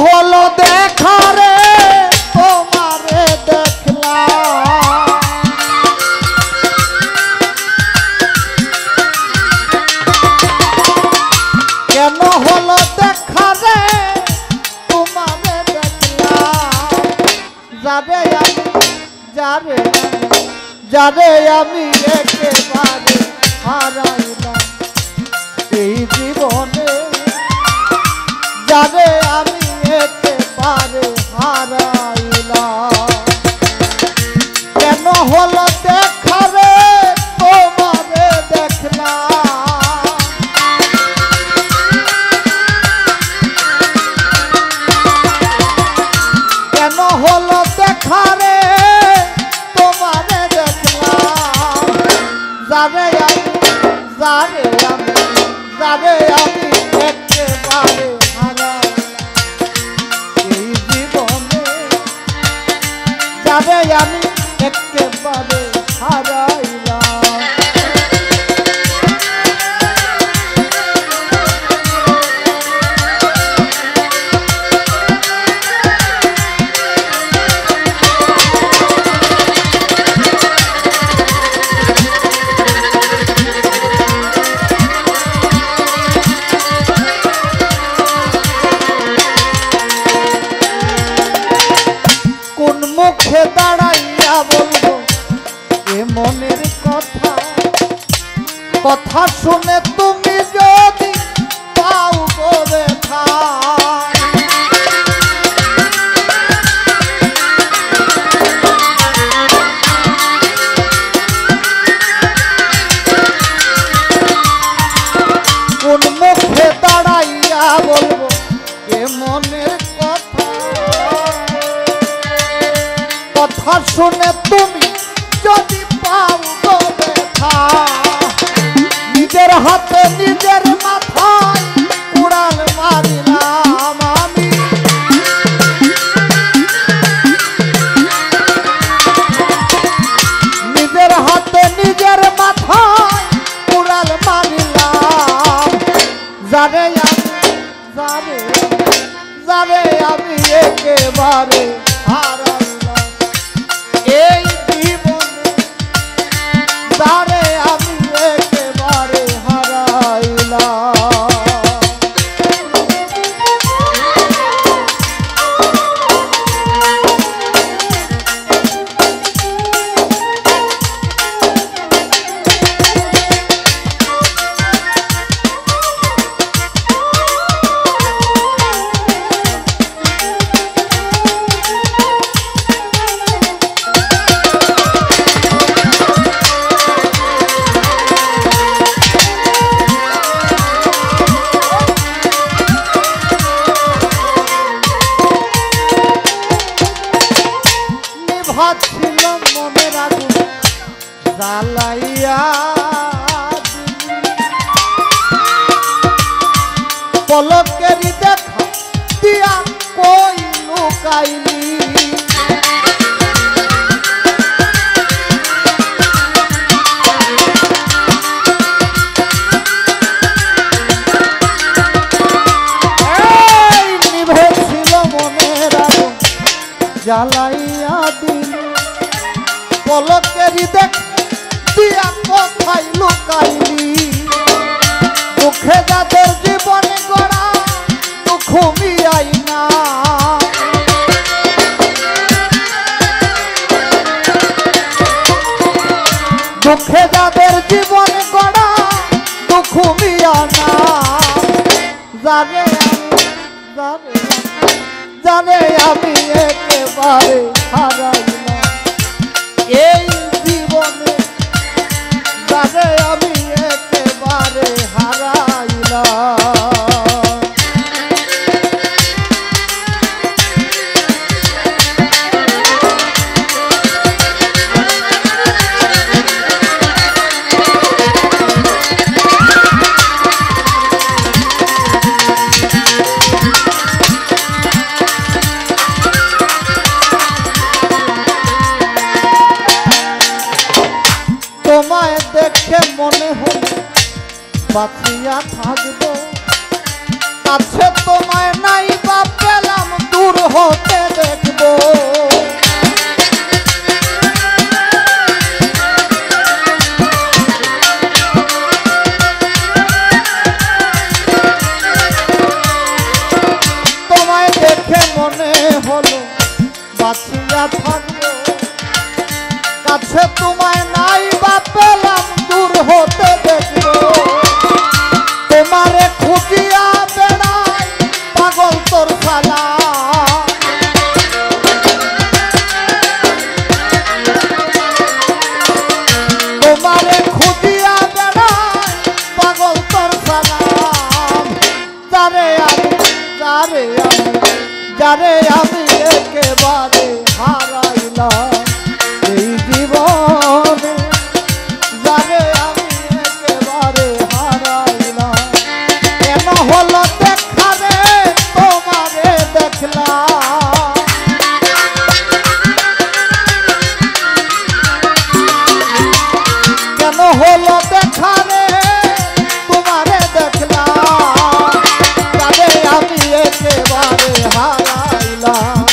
হলো দেখা রে তোমারে দেখলাম, কেন হলো দেখা রে তোমারে দেখলাম, যারে আমি যারে আমি একেবারে হারাইলাম এই জীবনে, যারে আমি একেবারে হারাইলাম, কেন হলো দেখা রে তোমারে দেখলাম, কেন হলো দেখা রে তোমারে দেখলাম, যারে আমি একেবারে যাবে আমি একেবারে হারাইলাম। কোন মুখে দাঁড়াইয়া বলবো এ মনের কথা, কথা শুনে তুমি যদি পাও গো ব্যথা, কোন মুখে দাঁড়াইয়া বলবো এ মনের কথা, কথা শুনে তুমি যদি পাও গো ব্যথা, নিজের হাতে নিজের মাথায় উড়াল মারিলাম আমি, নিজের হাতে নিজের মাথায় উড়াল মারিলাম, যারে আমি একেবারে হারাইলাম এই জীবনে, যারে আমি একেবারে হারাইলাম। ছিল মনের আগুন জ্বালাইয়া পলকেরই দেখা দিয়া কই লুকাইলি, নিভেছিল মনের আগুন জ্বালাইয়া দিল, পলকেরই দেখ দিয়া কোথায় লুকাইলি, দুঃখে যাদের জীবনে গড়া দুঃখ মিয়াই না, দুঃখে যাদের জীবনে গড়া দুঃখ মিয়া না, জানে আমি একেবারে হারাইলাম এই জীবনে, যারে আমি একেবারে হারাইলাম। তোমায় দেখে মনে হলো বাঁচিয়া থাকবো, কাছে তোমায় নাই বা পেলাম দূর হতে দেখবো। তোমায় দেখে মনে হলো বাঁচিয়া থাকবো, কাছে তোমায় নাই বা পেলাম দূর হতে দেখবো। তোমারে খুঁজিয়া বেড়াই পাগল তোর সালা, তোমারে খুঁজিয়া বেড়াই পাগল তোর সালা। যারে আমি একেবারে হারাইলাম এই জীবনে, যারে আমি একেবারে হারাইলাম। কেন হলো দেখা রে তোমারে দেখলাম, কেন হলো দেখা রে তোমারে দেখলাম। যারে আমি একেবারে হারাইলাম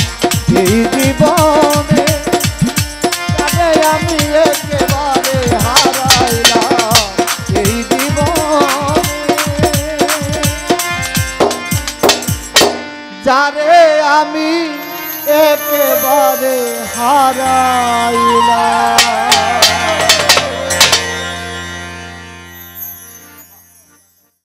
এই জীবনে, যারে আমি একেবারে হারাইলাম এই জীবনে, যারে আমি একেবারে হারাইলাম।